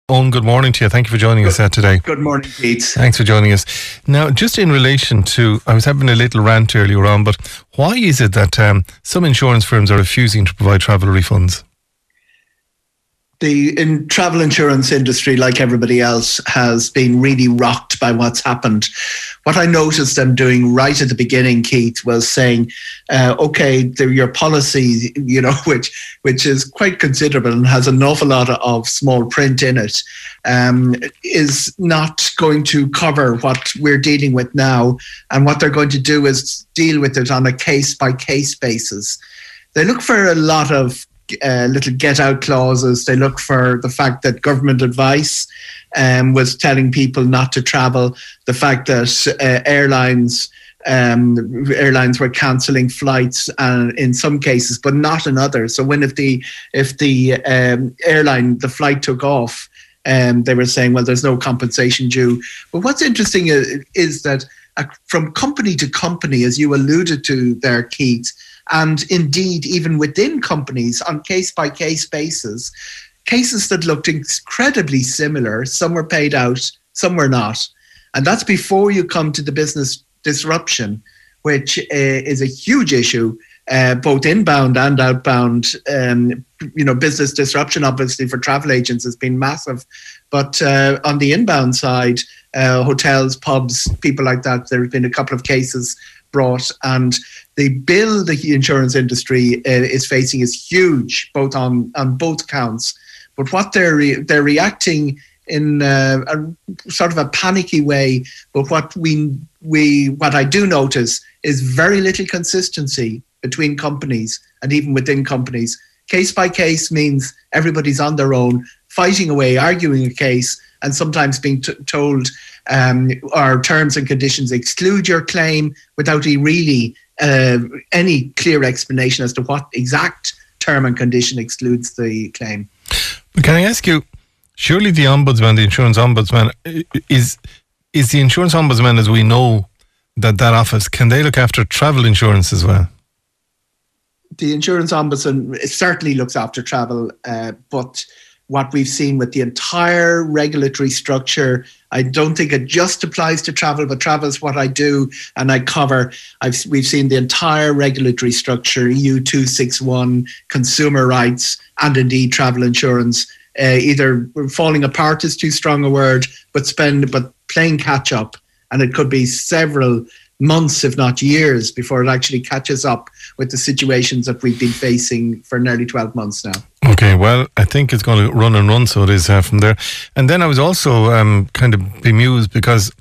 Owen, good morning to you. Thank you for joining us today. Good morning, Pete. Thanks for joining us. Now, just in relation to, I was having a little rant earlier on, but why is it that some insurance firms are refusing to provide travel refunds? The travel insurance industry, like everybody else, has been really rocked by what's happened. What I noticed them doing right at the beginning, Keith, was saying, okay, your policy, which is quite considerable and has an awful lot of small print in it, is not going to cover what we're dealing with now. And what they're going to do is deal with it on a case-by-case basis. They look for a lot of little get-out clauses. They look for the fact that government advice was telling people not to travel, the fact that airlines were cancelling flights in some cases, but not in others. So if the flight took off, they were saying, well, there's no compensation due. But what's interesting is that from company to company, as you alluded to there, Keith, and indeed even within companies on case-by-case basis, cases that looked incredibly similar, some were paid out, some were not. And that's before you come to the business disruption, which is a huge issue, both inbound and outbound. Business disruption, obviously, for travel agents has been massive. But on the inbound side, hotels, pubs, people like that, there have been a couple of cases brought, and the bill the insurance industry is facing is huge, both on both counts. But what they're reacting in a sort of a panicky way. But what I do notice is very little consistency between companies and even within companies. Case by case means everybody's on their own, fighting away, arguing a case, and sometimes being told our terms and conditions exclude your claim without really any clear explanation as to what exact term and condition excludes the claim. But can I ask you, surely the ombudsman, the insurance ombudsman, is the insurance ombudsman, as we know, that office, can they look after travel insurance as well? The insurance ombudsman certainly looks after travel, but what we've seen with the entire regulatory structure, I don't think it just applies to travel, but travel is what I do and I cover. We've seen the entire regulatory structure, EU 261, consumer rights, and indeed travel insurance, either falling apart is too strong a word, but playing catch up. And it could be several months, if not years, before it actually catches up with the situations that we've been facing for nearly 12 months now. Okay, well, I think it's going to run, so it is from there. And then I was also kind of bemused because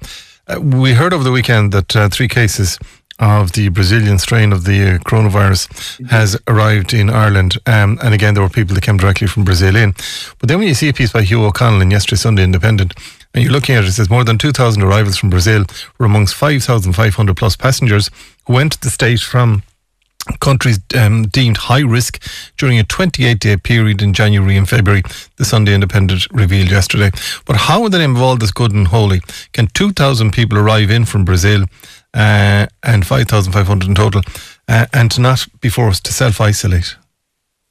we heard over the weekend that 3 cases of the Brazilian strain of the coronavirus has arrived in Ireland. And again, there were people that came directly from Brazil in. But then when you see a piece by Hugh O'Connell in yesterday's Sunday Independent, and you're looking at it, it says more than 2,000 arrivals from Brazil were amongst 5,500 plus passengers who went to the state from countries deemed high risk during a 28-day period in January and February, the Sunday Independent revealed yesterday. But how in the name of all this good and holy can 2,000 people arrive in from Brazil and 5,500 in total and not be forced to self-isolate?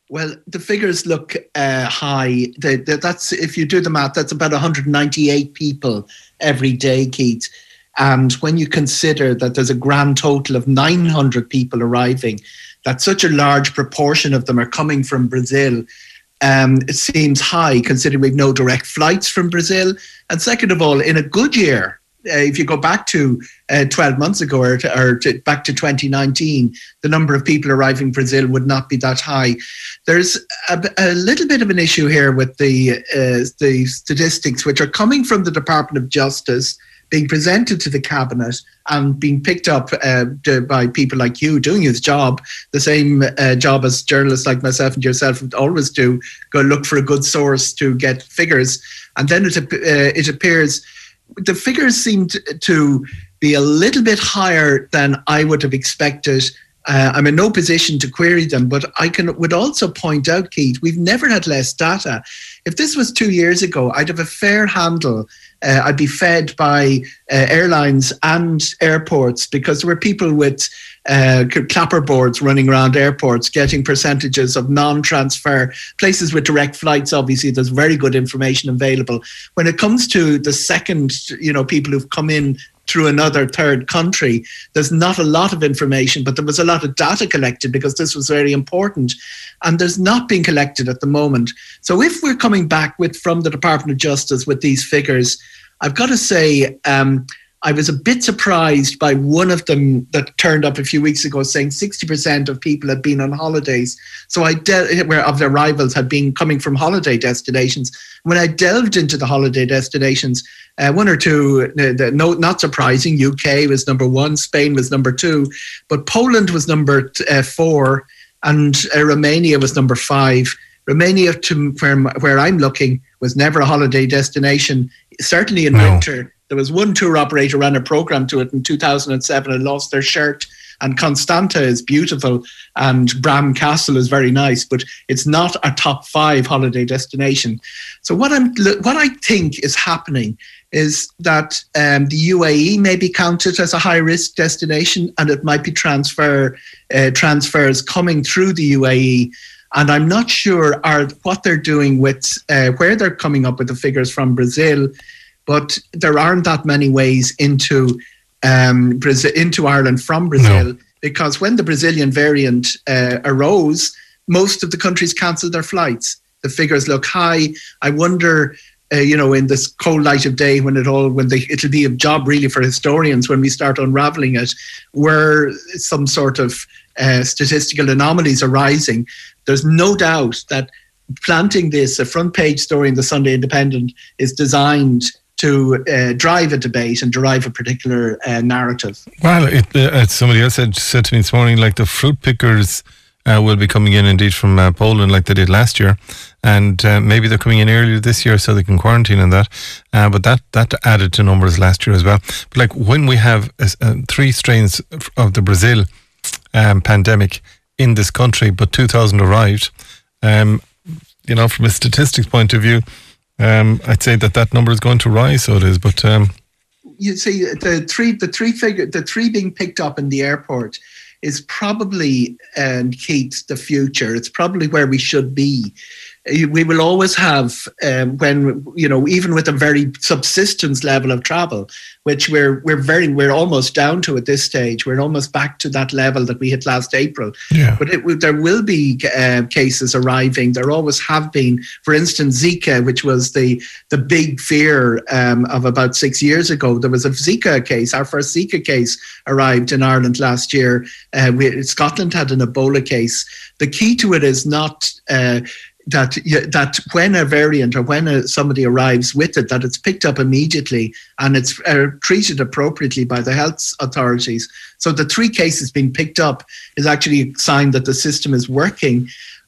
Well, the figures look high. That's, if you do the math, that's about 198 people every day, Keith. And when you consider that there's a grand total of 900 people arriving, that such a large proportion of them are coming from Brazil, it seems high, considering we've no direct flights from Brazil. And second of all, in a good year, if you go back to 12 months ago or back to 2019, the number of people arriving in Brazil would not be that high. There's a little bit of an issue here with the statistics, which are coming from the Department of Justice, being presented to the Cabinet and being picked up by people like you doing his job, the same job as journalists like myself and yourself would always do, go look for a good source to get figures. And then it appears the figures seem to be a little bit higher than I would have expected I'm in no position to query them, but would also point out, Keith, we've never had less data. If this was 2 years ago, I'd have a fair handle. I'd be fed by airlines and airports, because there were people with clapperboards running around airports getting percentages of non-transfer. Places with direct flights, obviously, there's very good information available. When it comes to the second, people who've come in through another third country, there's not a lot of information, but there was a lot of data collected because this was very important, and there's not been collected at the moment. So if we're coming back from the Department of Justice with these figures, I've got to say I was a bit surprised by one of them that turned up a few weeks ago saying 60% of people had been on holidays. So where of their arrivals had been coming from holiday destinations. When I delved into the holiday destinations, one or two, not surprising, UK was number 1, Spain was number 2, but Poland was number 4, and Romania was number 5. Romania, where I'm looking, was never a holiday destination, certainly in winter. There was one tour operator ran a program to it in 2007 and lost their shirt. And Constanta is beautiful, and Bram Castle is very nice, but it's not a top 5 holiday destination. So what I think is happening is that the UAE may be counted as a high-risk destination, and it might be transfers coming through the UAE. And I'm not sure what they're doing with where they're coming up with the figures from Brazil, but there aren't that many ways into Ireland from Brazil, because when the Brazilian variant arose, most of the countries cancelled their flights. The figures look high. I wonder, in this cold light of day, it'll be a job really for historians when we start unraveling it, were some sort of statistical anomalies arising. There's no doubt that planting this, a front page story in the Sunday Independent, is designed to drive a debate and derive a particular narrative. Well, somebody else said to me this morning, like the fruit pickers will be coming in indeed from Poland like they did last year, and maybe they're coming in earlier this year so they can quarantine and that. But that added to numbers last year as well. But like when we have 3 strains of the Brazil pandemic in this country, but 2,000 arrived, from a statistics point of view, I'd say that number is going to rise. So it is, but you see, the three being picked up in the airport is probably, Keith, the future. It's probably where we should be. We will always have, even with a very subsistence level of travel, which we're almost down to at this stage. We're almost back to that level that we hit last April. Yeah. But there will be cases arriving. There always have been. For instance, Zika, which was the big fear of about 6 years ago. There was a Zika case. Our first Zika case arrived in Ireland last year. Scotland had an Ebola case. The key to it is not that when a variant or when somebody arrives with it, that it's picked up immediately and it's treated appropriately by the health authorities. So the 3 cases being picked up is actually a sign that the system is working.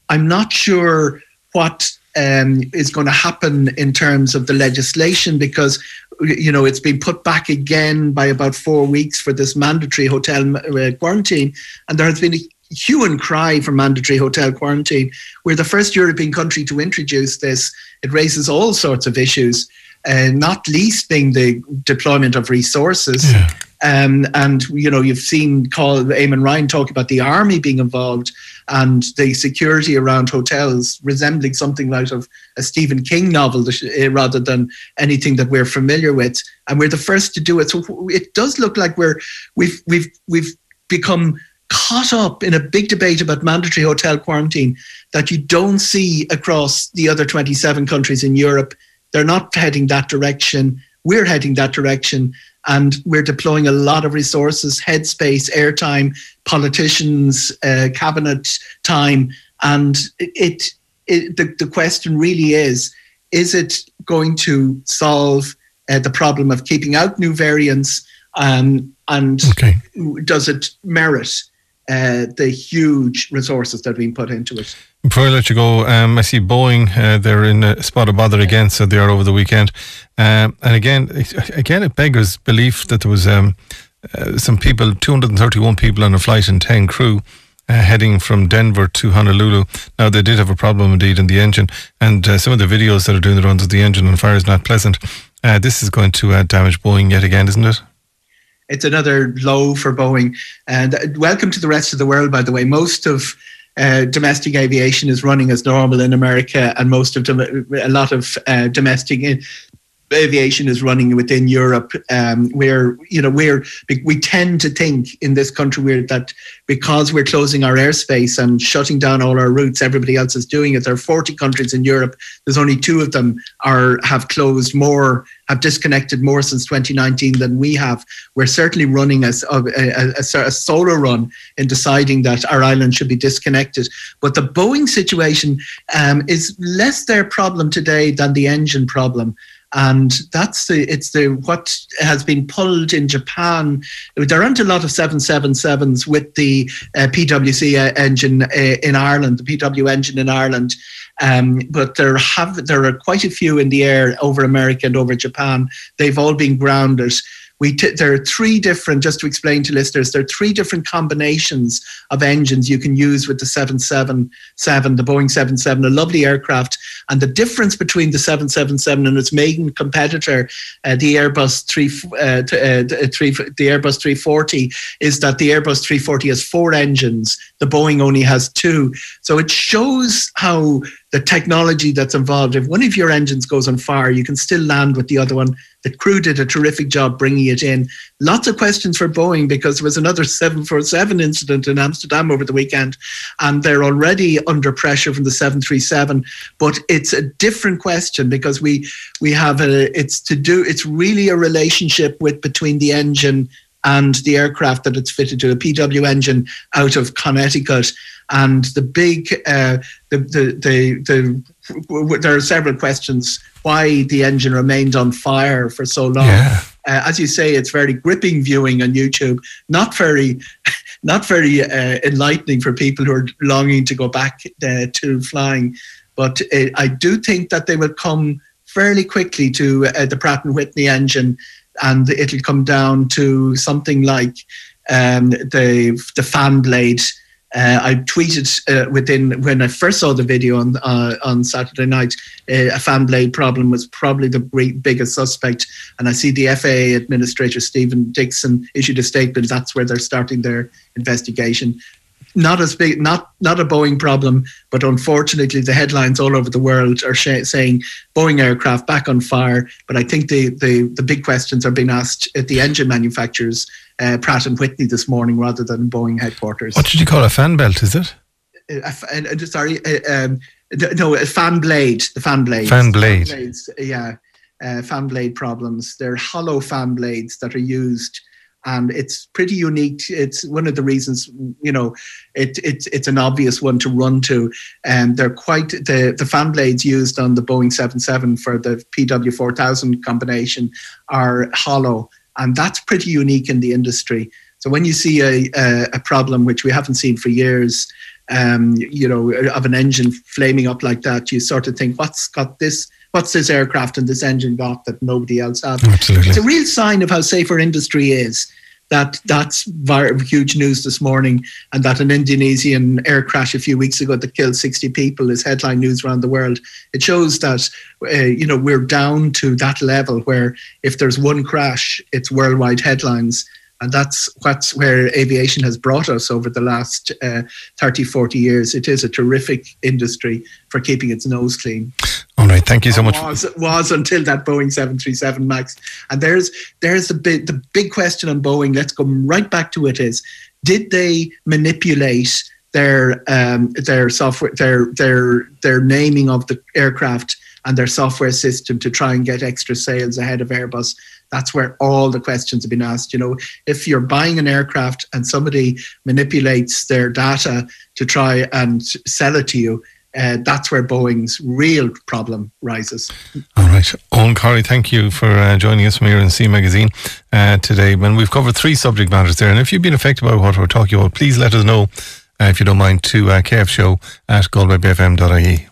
I'm not sure what is going to happen in terms of the legislation, because it's been put back again by about 4 weeks for this mandatory hotel quarantine, and there has been a hue and cry for mandatory hotel quarantine. We're the first European country to introduce this. It raises all sorts of issues, not least being the deployment of resources. Yeah. And you've seen Eamon Ryan talk about the army being involved and the security around hotels resembling something out of a Stephen King novel rather than anything that we're familiar with. And we're the first to do it. So it does look like we've become caught up in a big debate about mandatory hotel quarantine that you don't see across the other 27 countries in Europe. They're not heading that direction. We're heading that direction, and we're deploying a lot of resources, headspace, airtime, politicians, cabinet time. And the question really is it going to solve the problem of keeping out new variants? And does it merit the huge resources that have been put into it? Before I let you go, I see Boeing, they're in a spot of bother again, so they are over the weekend. And again, it beggars belief that there was some people, 231 people on a flight and 10 crew heading from Denver to Honolulu. Now, they did have a problem indeed in the engine, and some of the videos that are doing the runs of the engine on fire is not pleasant. This is going to damage Boeing yet again, isn't it? It's another low for Boeing. And welcome to the rest of the world, by the way. Most of domestic aviation is running as normal in America, and a lot of domestic aviation is running within Europe. We tend to think in this country that because we're closing our airspace and shutting down all our routes, everybody else is doing it. There are 40 countries in Europe. There's only 2 of them have closed more, have disconnected more since 2019 than we have. We're certainly running a solo run in deciding that our island should be disconnected. But the Boeing situation is less their problem today than the engine problem. And that's what has been pulled in Japan. There aren't a lot of 777s with the PwC engine in Ireland, the PW engine in Ireland. But there are quite a few in the air over America and over Japan. They've all been grounded. There are 3 different, just to explain to listeners, there are 3 different combinations of engines you can use with the 777, the Boeing 777, a lovely aircraft. And the difference between the 777 and its main competitor, the Airbus 340, is that the Airbus 340 has 4 engines. The Boeing only has 2. So it shows how the technology that's involved, if one of your engines goes on fire, you can still land with the other one. The crew did a terrific job bringing it in. Lots of questions for Boeing because there was another 747 incident in Amsterdam over the weekend, and they're already under pressure from the 737. But it's a different question because it's really a relationship between the engine and the aircraft that it's fitted to, a PW engine out of Connecticut. And there are several questions why the engine remained on fire for so long. Yeah. As you say, it's very gripping viewing on YouTube. Not very enlightening for people who are longing to go back to flying. But I do think that they will come fairly quickly to the Pratt & Whitney engine, and it'll come down to something like the fan blade. I tweeted when I first saw the video on Saturday night, a fan blade problem was probably the biggest suspect. And I see the FAA Administrator Stephen Dixon issued a statement. That's where they're starting their investigation. Not as big, not a Boeing problem, but unfortunately the headlines all over the world are saying Boeing aircraft back on fire. But I think the big questions are being asked at the engine manufacturers, Pratt & Whitney this morning rather than Boeing headquarters. What did you call a fan belt, is it? A fan blade. The fan blades. Fan blade. Fan blades, yeah. Fan blade problems. They're hollow fan blades that are used. And it's pretty unique. It's one of the reasons, it's an obvious one to run to. They're quite, the fan blades used on the Boeing 77 for the PW4000 combination are hollow. And that's pretty unique in the industry. So when you see a problem, which we haven't seen for years, of an engine flaming up like that, you sort of think, what's this aircraft and this engine got that nobody else has? Absolutely. It's a real sign of how safe our industry is. That's huge news this morning, and that an Indonesian air crash a few weeks ago that killed 60 people is headline news around the world. It shows that we're down to that level where if there's one crash, it's worldwide headlines. And that's where aviation has brought us over the last 30, 40 years. It is a terrific industry for keeping its nose clean. All right, thank you so much. Was until that Boeing 737 MAX. And there's the big question on Boeing. Let's go right back to it. Is did they manipulate their software, their naming of the aircraft and their software system to try and get extra sales ahead of Airbus? That's where all the questions have been asked. If you're buying an aircraft and somebody manipulates their data to try and sell it to you, that's where Boeing's real problem rises. All right. Eoghan Corry, thank you for joining us from here in C Magazine today. And we've covered 3 subject matters there. And if you've been affected by what we're talking about, please let us know, if you don't mind, to kfshow@galwayfm.ie.